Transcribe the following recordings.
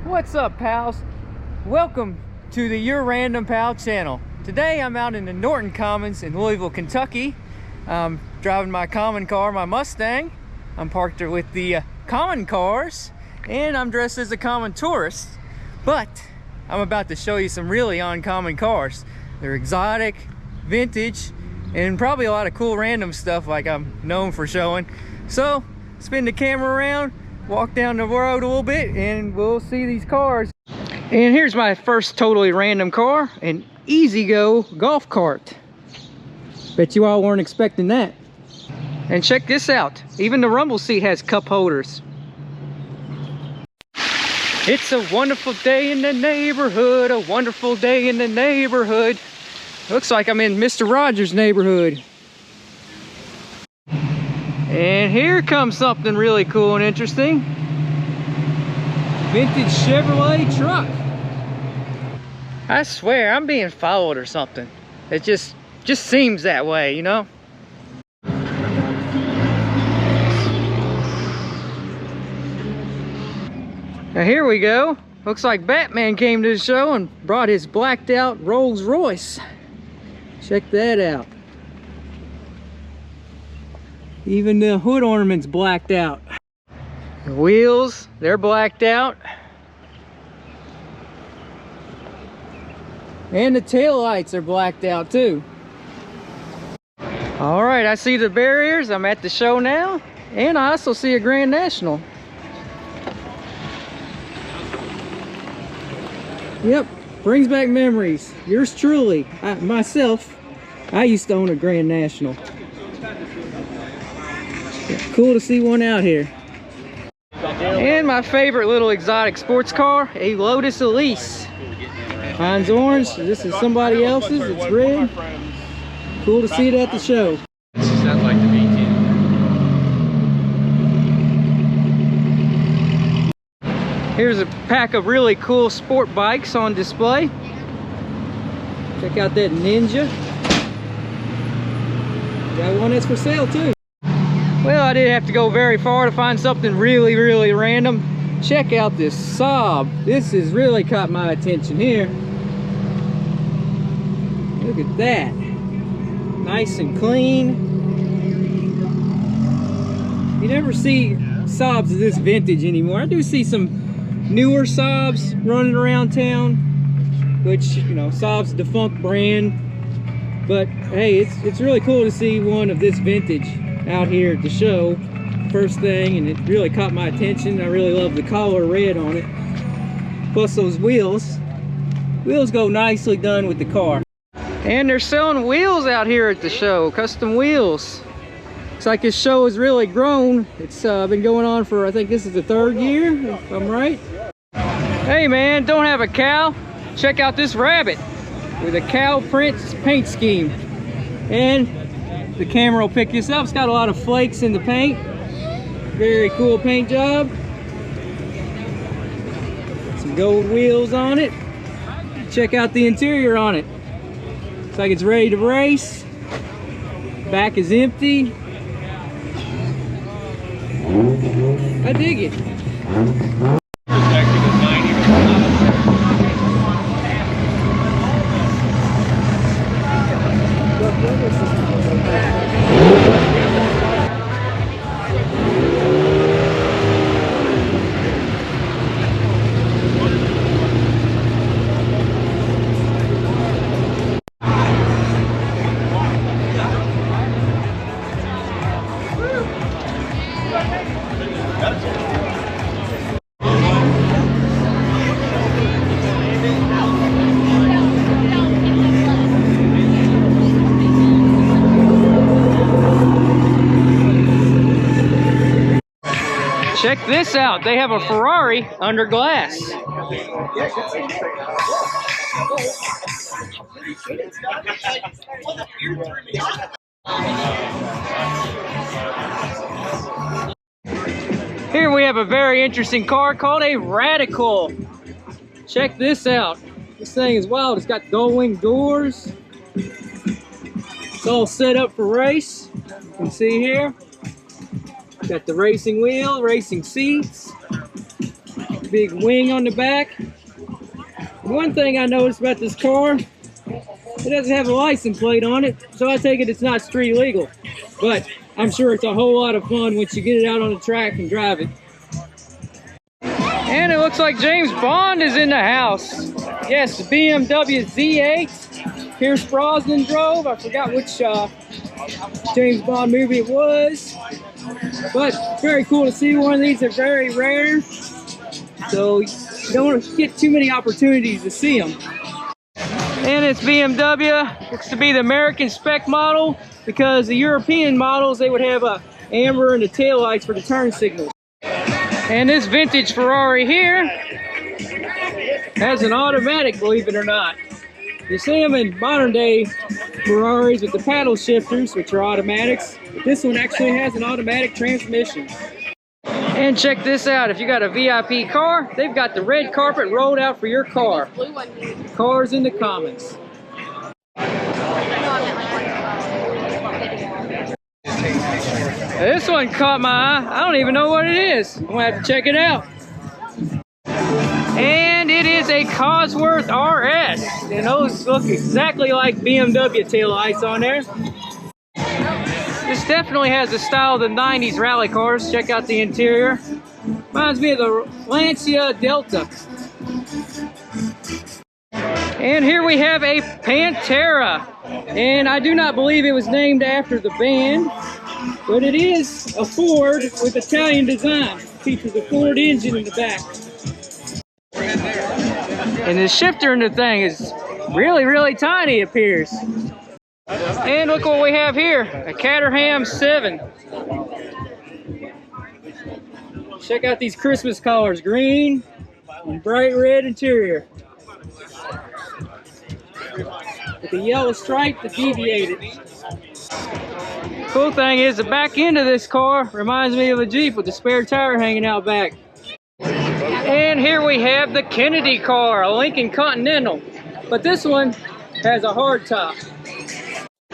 What's up, pals? Welcome to the Your Random Pal channel. Today I'm out in the Norton Commons in Louisville, Kentucky. I'm driving my common car, my Mustang. I'm parked there with the common cars, and I'm dressed as a common tourist. But I'm about to show you some really uncommon cars. They're exotic, vintage, and probably a lot of cool random stuff like I'm known for showing. So spin the camera around, walk down the road a little bit, and we'll see these cars. And here's my first totally random car, an Easy-Go golf cart. Bet you all weren't expecting that. And check this out, even the rumble seat has cup holders. It's a wonderful day in the neighborhood, a wonderful day in the neighborhood. Looks like I'm in Mr. Rogers' neighborhood. And here comes something really cool and interesting. Vintage Chevrolet truck. I swear I'm being followed or something. It just seems that way, you know? Now here we go. Looks like Batman came to the show and brought his blacked out Rolls Royce. Check that out. Even the hood ornament's blacked out. The wheels, they're blacked out. And the tail lights are blacked out too. All right, I see the barriers. I'm at the show now. And I also see a Grand National. Yep, brings back memories. Yours truly. Myself, I used to own a Grand National. Cool to see one out here. And my favorite little exotic sports car, a Lotus Elise. Mine's orange, this is somebody else's, it's red. Cool to see it at the show. Sounds like the V10. Here's a pack of really cool sport bikes on display. Check out that Ninja. Got one that's for sale too. Well, I didn't have to go very far to find something really, really random. Check out this Saab. This has really caught my attention here. Look at that. Nice and clean. You never see Saabs of this vintage anymore. I do see some newer Saabs running around town, which, you know, Saab's a defunct brand. But hey, it's really cool to see one of this vintage out here at the show first thing, and it really caught my attention. I really love the collar red on it, plus those wheels go nicely done with the car. And they're selling wheels out here at the show, custom wheels. Looks like this show has really grown. It's been going on for, I think this is the 3rd year, if I'm right. Hey man, don't have a cow? Check out this rabbit with a cow print paint scheme. And the camera will pick this up. It's got a lot of flakes in the paint. Very cool paint job. Some gold wheels on it. Check out the interior on it. Looks like it's ready to race. Back is empty. I dig it. Check this out, they have a Ferrari under glass. Here we have a very interesting car called a Radical. Check this out. This thing is wild. It's got gull wing doors. It's all set up for race. You can see here. Got the racing wheel, racing seats. big wing on the back. One thing I noticed about this car, it doesn't have a license plate on it, so I take it it's not street legal. But I'm sure it's a whole lot of fun once you get it out on the track and drive it. And it looks like James Bond is in the house. Yes, the BMW Z8. Pierce Brosnan drove. I forgot which James Bond movie it was. But very cool to see one of these. They're very rare. So you don't get too many opportunities to see them. And it's BMW. Looks to be the American spec model, because the European models, they would have a amber and the taillights for the turn signals. And this vintage Ferrari here has an automatic, believe it or not. You see them in modern day Ferraris with the paddle shifters, which are automatics. But this one actually has an automatic transmission. And check this out, if you got a VIP car, they've got the red carpet rolled out for your car. Cars in the Commons. This one caught my eye. I don't even know what it is. I'm gonna have to check it out. And it is a Cosworth RS. And those look exactly like BMW taillights on there. This definitely has the style of the 90s rally cars. Check out the interior. Reminds me of the Lancia Delta. And here we have a Pantera. And I do not believe it was named after the band, but it is a Ford with Italian design. It features a Ford engine in the back. And the shifter in the thing is really, really tiny, it appears. And look what we have here, a Caterham 7. Check out these Christmas colors, green and bright red interior. With the yellow stripe to deviate it. Cool thing is the back end of this car reminds me of a Jeep with the spare tire hanging out back. And here we have the Kennedy car, a Lincoln Continental. But this one has a hard top.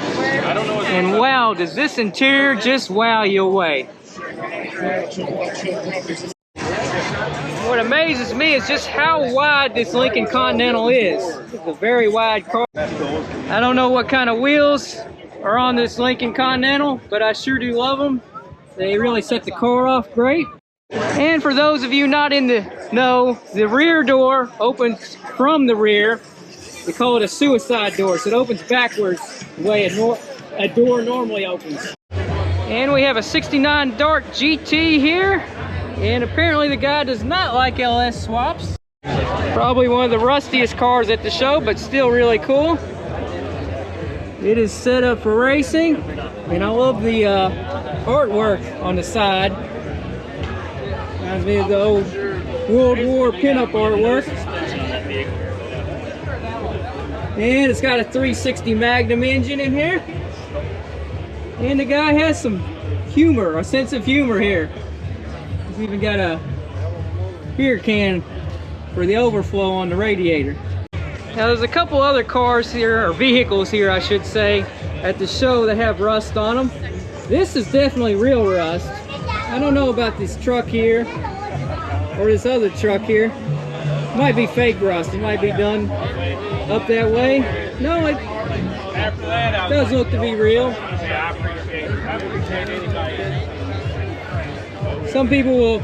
And wow, does this interior just wow you away. What amazes me is just how wide this Lincoln Continental is. It's a very wide car. I don't know what kind of wheels are on this Lincoln Continental, but I sure do love them. They really set the car off great. And for those of you not in the know, the rear door opens from the rear. We call it a suicide door, so it opens backwards the way a door normally opens. And we have a 69 Dart GT here. And apparently the guy does not like LS swaps. Probably one of the rustiest cars at the show, but still really cool. It is set up for racing, and I love the artwork on the side. Reminds me of the old World War pinup artwork. And it's got a 360 Magnum engine in here. And the guy has some humor, a sense of humor here. He's even got a beer can for the overflow on the radiator. Now there's a couple other cars here, or vehicles here I should say, at the show that have rust on them. This is definitely real rust. I don't know about this truck here, or this other truck here. It might be fake rust, it might be done up that way. No, it does look to be real. Some people will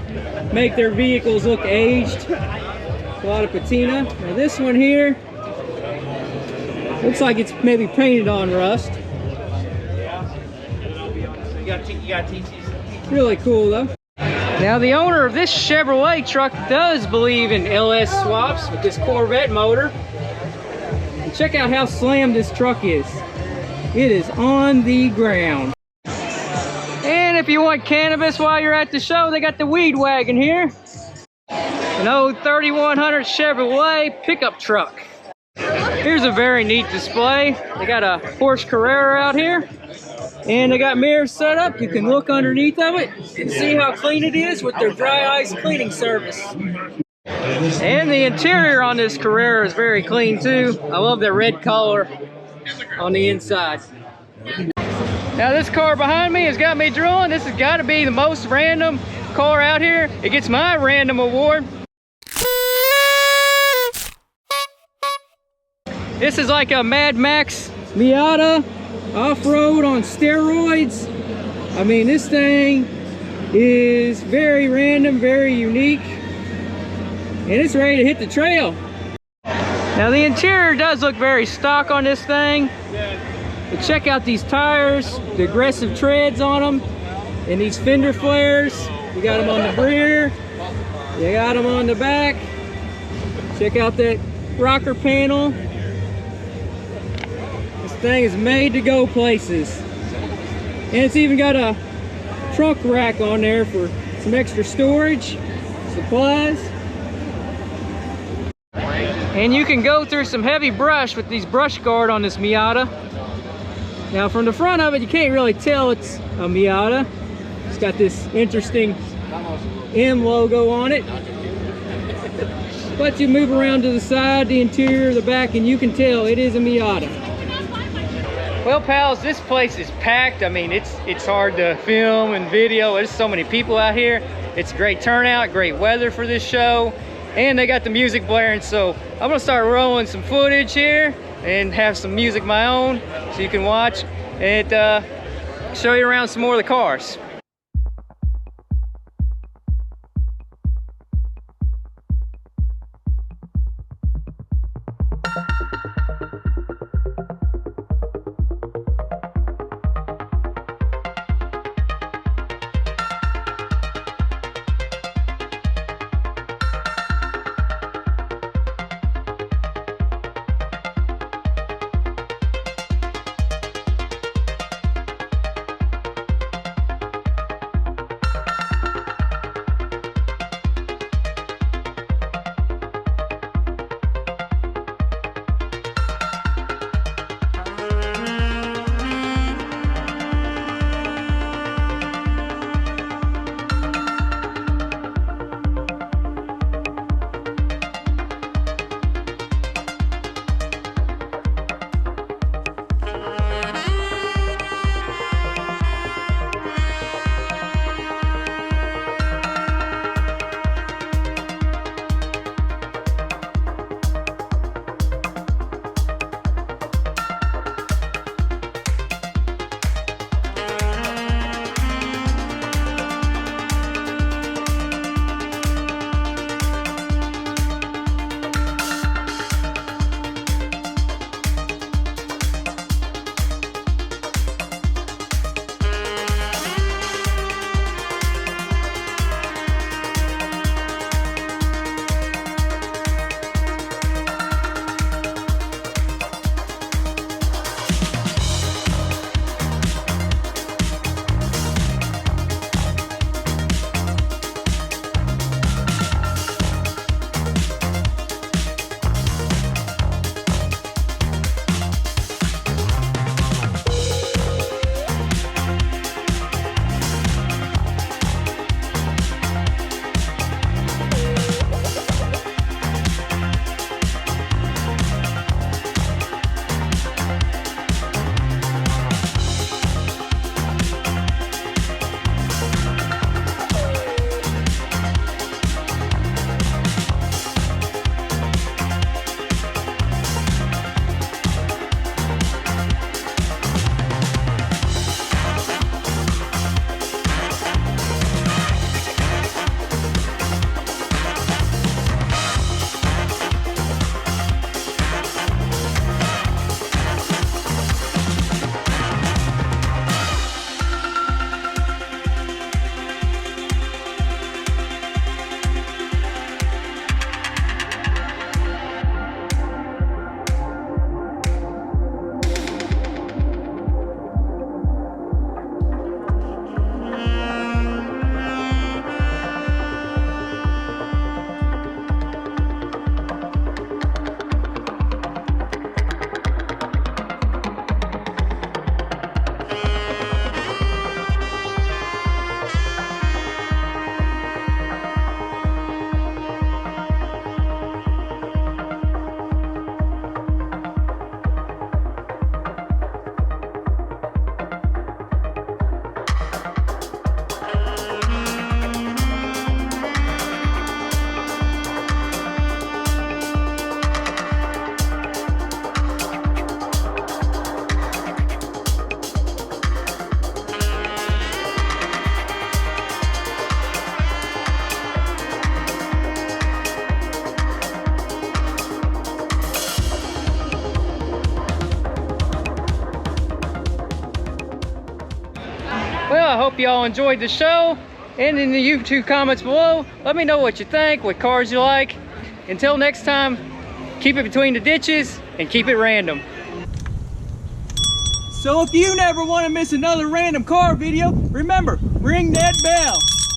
make their vehicles look aged. A lot of patina. Now this one here looks like it's maybe painted on rust. Really cool though. Now the owner of this Chevrolet truck does believe in LS swaps with this Corvette motor. And check out how slammed this truck is. It is on the ground. And if you want cannabis while you're at the show, they got the weed wagon here. An old 3100 Chevrolet pickup truck. Here's a very neat display. They got a Porsche Carrera out here. And they got mirrors set up. You can look underneath of it and see how clean it is with their dry ice cleaning service. And the interior on this Carrera is very clean too. I love the red color on the inside. Now this car behind me has got me drooling. This has got to be the most random car out here. It gets my random award. This is like a Mad Max Miata off-road on steroids. I mean, this thing is very random, very unique, and it's ready to hit the trail. Now the interior does look very stock on this thing, but check out these tires, the aggressive treads on them, and these fender flares. You got them on the rear, you got them on the back. Check out that rocker panel. This thing is made to go places. And it's even got a trunk rack on there for some extra storage, supplies. And you can go through some heavy brush with these brush guard on this Miata. Now from the front of it, you can't really tell it's a Miata. It's got this interesting M logo on it. But you move around to the side, the interior, the back, and you can tell it is a Miata. Well, pals, this place is packed. I mean, it's hard to film and video. There's so many people out here. It's a great turnout, great weather for this show. And they got the music blaring, so I'm gonna start rolling some footage here and have some music of my own so you can watch and show you around some more of the cars. I hope y'all enjoyed the show. And in the YouTube comments below, let me know what you think, what cars you like. Until next time, keep it between the ditches and keep it random. So if you never want to miss another random car video, remember, ring that bell.